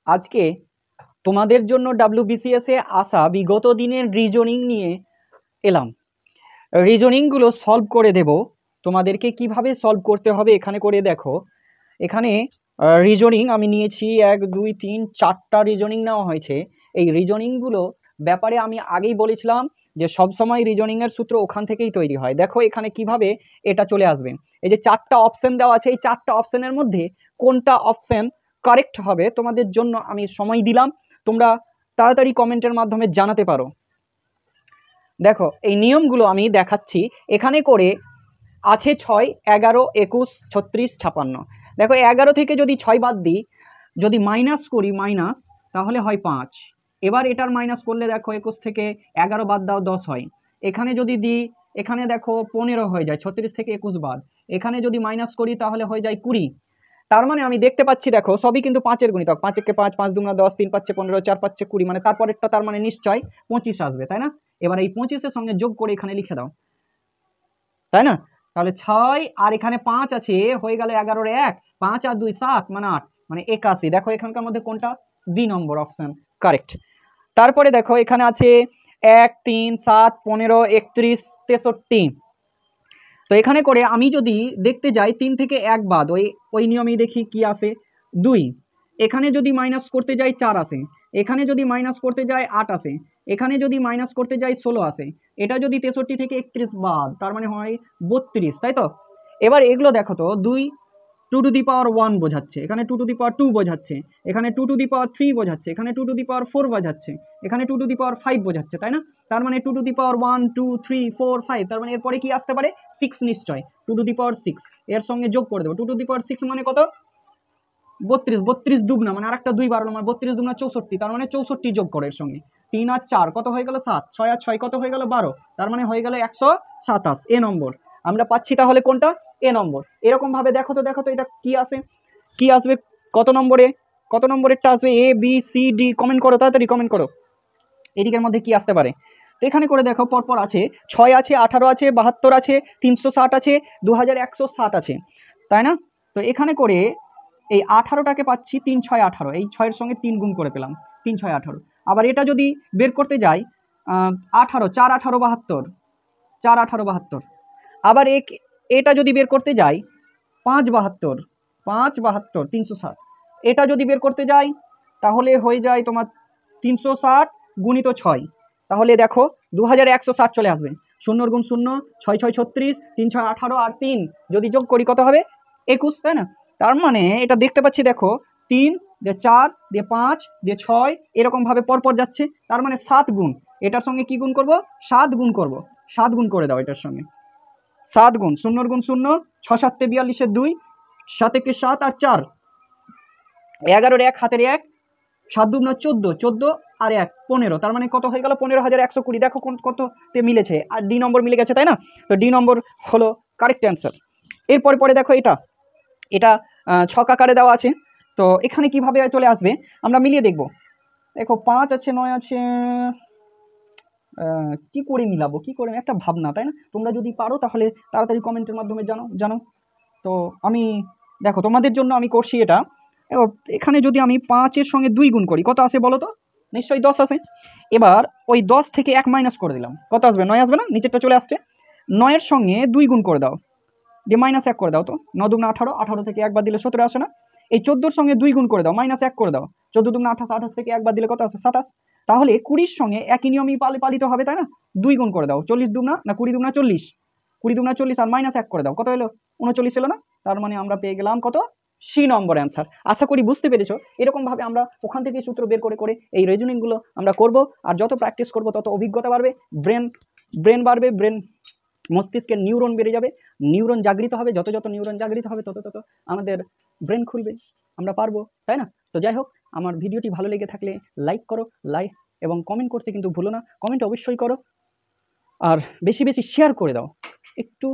আজকে তোমাদের জন্য WBCS এ আসা বিগত দিনের রিজনিং নিয়ে এলাম। রিজনিংগুলো সলভ করে দেব তোমাদেরকে, কিভাবে সলভ করতে হবে এখানে করে দেখো। এখানে রিজনিং আমি নিয়েছি 1 2 3 4টা রিজনিং নেওয়া হয়েছে। এই রিজনিংগুলো ব্যাপারে আমি আগেই বলেছিলাম যে সবসময় রিজনিংয়ের সূত্র ওখান থেকেই তৈরি হয়। দেখো এখানে কিভাবে এটা চলে আসবে। এই যে 4টা অপশন দেওয়া আছে, এই 4টা অপশনের মধ্যে কোনটা অপশন কারেক্ট হবে তোমাদের জন্য আমি সময় দিলাম, তোমরা তাড়াতাড়ি কমেন্টের মাধ্যমে জানাতে পারো। দেখো এই নিয়মগুলো আমি দেখাচ্ছি। এখানে করে আছে 6, 11, 21, 36, 56। দেখো 11 থেকে যদি 6 বাদ দিই, যদি মাইনাস করি মাইনাস, তাহলে হয় 5। এবার এটার মাইনাস করলে দেখো 21 থেকে 11 বাদ দাও 10 হয়। এখানে যদি দিই, এখানে দেখো 15 হয়ে যায়, 36 থেকে 21 বাদ। এখানে যদি মাইনাস করি তাহলে হয়ে যায় 20। তার মানে আমি দেখতে পাচ্ছি দেখো সবই কিন্তু 5-এর গুণিতক। 5 একে 5, 5 দুগুণা 10, 3 5 15, 4 5 20, মানে তারপরেরটা তার মানে নিশ্চয় 25 আসবে, তাই না? এবার এই 25-এর সঙ্গে যোগ করে এখানে লিখে দাও, তাই না? তাহলে 6 আর এখানে 5 আছে, হয়ে গেল 11-এর 1, 5 আর 2 7, মানে 8, মানে 81। দেখো এখানকার মধ্যে কোনটা বি নম্বর অপশন কারেক্ট। তারপরে দেখো এখানে আছে 1 3 7 15 31 63। তো এখানে করে আমি যদি দেখতে যাই 3 থেকে 1 বাদ, ওই নিয়মেই দেখি কি আসে, 2। এখানে যদি মাইনাস করতে যাই 4 আসে, এখানে যদি মাইনাস করতে যাই 8 আসে, এখানে যদি মাইনাস করতে যাই 16 আসে। এটা যদি 63 থেকে 31 বাদ, তার মানে হয় 32, তাই তো? এবার এগুলো দেখো তো, 2 2 টু দি পাওয়ার 1 বোঝাচ্ছে, এখানে 2 টু দি পাওয়ার 2 বোঝাচ্ছে, এখানে 2 টু দি পাওয়ার 3 বোঝাচ্ছে, এখানে 2 টু দি পাওয়ার 4 বোঝাচ্ছে, এখানে 2 টু দি পাওয়ার 5 বোঝাচ্ছে, তাই না? তার মানে 2 টু দি পাওয়ার 1 2 3 4 5, তার মানে এরপরে কি আসতে পারে? 6 নিশ্চয়। 2 টু দি পাওয়ার 6 এর সঙ্গে যোগ করে দেবো। 2 টু দি পাওয়ার 6 মানে কত? 32। 32 দুগুনা মানে আরেকটা 2 বাড়ানো, মানে 32 দুগুনা 64, তার মানে 64 যোগ করে এর সঙ্গে। 3 আর 4 কত হয়ে গেল? 7। 6 আর 6 কত হয়ে গেল? 12, তার মানে হয়ে গেল 127, এ নম্বর। আমরা পাচ্ছি তাহলে কোনটা? এ নম্বর। এরকম ভাবে দেখো তো এটা কি আসে, কি আসবে, কত নম্বরে, কত নম্বরেরটা আসবে? A B C D, comment করো, তাড়াতাড়ি কমেন্ট করো এদিকের মধ্যে কি আসতে পারে। তো এখানে করে দেখো পরপর আছে 6 আছে, 18 আছে, 72 আছে, 360 আছে, 2160 আছে, তাই না? তো এখানে করে এই 18টাকে পাচ্ছি 3 6 18, এই 6-এর সঙ্গে 3 গুণ করে পেলাম, 3 6 18। আবার এটা যদি বের করতে যাই 18 4 18 72, 4 18 72। আবার এটা যদি বের করতে যাই 5 72, 5 72 360। এটা যদি বের করতে যাই তাহলে হয়ে যায় তোমার 360 গুণিত 6, তাহলে দেখো 2160 চলে আসবে। 0 গুণ 0, 6 6 36, 3 6 18, আর 3 যদি যোগ করি কত হবে? 21, তাই না? তার মানে এটা দেখতে পাচ্ছি দেখো 3 দিয়ে 4 দিয়ে 5 দিয়ে 6 এরকমভাবে পরপর যাচ্ছে, তার মানে 7 গুণ। এটার সঙ্গে কি গুণ করব? 7 গুণ করব। 7 গুণ করে দাও এটার সঙ্গে। 7 গুণ 0 গুণ 0, 6 7 42, 2 7 1 7 আর 4, 11-এর 1 হাতের 1, 7 2 14, 14 আর 1 15, তার মানে কত হয়ে গেল? 15,120। দেখো কততে মিলেছে, আর ডি নম্বর মিলে গেছে, তাই না? তো ডি নম্বর হলো কারেক্ট অ্যান্সার। এরপরে পরে দেখো এটা ছক আকারে দেওয়া আছে। তো এখানে কিভাবে চলে আসবে আমরা মিলিয়ে দেখব। দেখো 5 আছে, 9 আছে, কি করে মিলাবো, কি করে, একটা ভাবনা, তাই না? তোমরা যদি পারো তাহলে তাড়াতাড়ি কমেন্টের মাধ্যমে জানো। তো আমি দেখো তোমাদের জন্য আমি করছি এটা। এখানে যদি আমি 5-এর সঙ্গে 2 গুণ করি কত আসে বলো তো? নিশ্চয়ই 10 আসে। এবার ওই 10 থেকে 1 মাইনাস করে দিলাম, কত আসবে? 9 আসবে না? নিচেরটা চলে আসছে। 9-এর সঙ্গে 2 গুণ করে দাও, দিয়ে মাইনাস 1 করে দাও। তো 9 2 18, 18 থেকে 1 বাদ দিলে 17 আসে না? এই 14-এর সঙ্গে 2 গুণ করে দাও, মাইনাস 1 করে দাও। 14 2 28, 28 থেকে 1 বাদ দিলে কত আসে? 27। তাহলে 20-র সঙ্গে একই নিয়মই পালিত হবে, তাই না? 2 গুণ করে দাও, 40 দুগুণা না 20 দুগুণা 40, 20 দুগুণা 40 আর মাইনাস 1 করে দাও, কত হলো? 39 এলো না? তার মানে আমরা পেয়ে গেলাম কত? সি নম্বর অ্যান্সার। আশা করি বুঝতে পেরেছো। এরকমভাবে আমরা ওখান থেকে সূত্র বের করে এই রিজনিংগুলো আমরা করব, আর যত প্র্যাকটিস করব তত অভিজ্ঞতা বাড়বে, ব্রেন বাড়বে, মস্তিষ্কের নিউরন বেড়ে যাবে, নিউরন জাগৃত হবে। যত নিউরন জাগৃত হবে তত আমাদের ব্রেন খুলবে, আমরা পারবো, তাই না? তো যাই হোক, আমার ভিডিওটি ভালো লেগে থাকলে লাইক করো, এবং কমেন্ট করতে কিন্তু ভুলো না। কমেন্ট অবশ্যই করো, আর বেশি বেশি শেয়ার করে দাও। একটু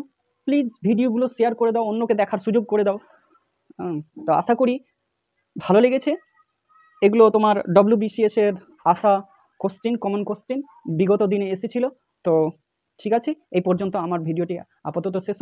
প্লিজ ভিডিওগুলো শেয়ার করে দাও, অন্যকে দেখার সুযোগ করে দাও। তো আশা করি ভালো লেগেছে। এগুলো তোমার WBCS এর আসা কোশ্চেন, কমন কোশ্চেন বিগত দিনে এসেছিল। তো ঠিক আছে, এই পর্যন্ত আমার ভিডিওটি আপাতত শেষ।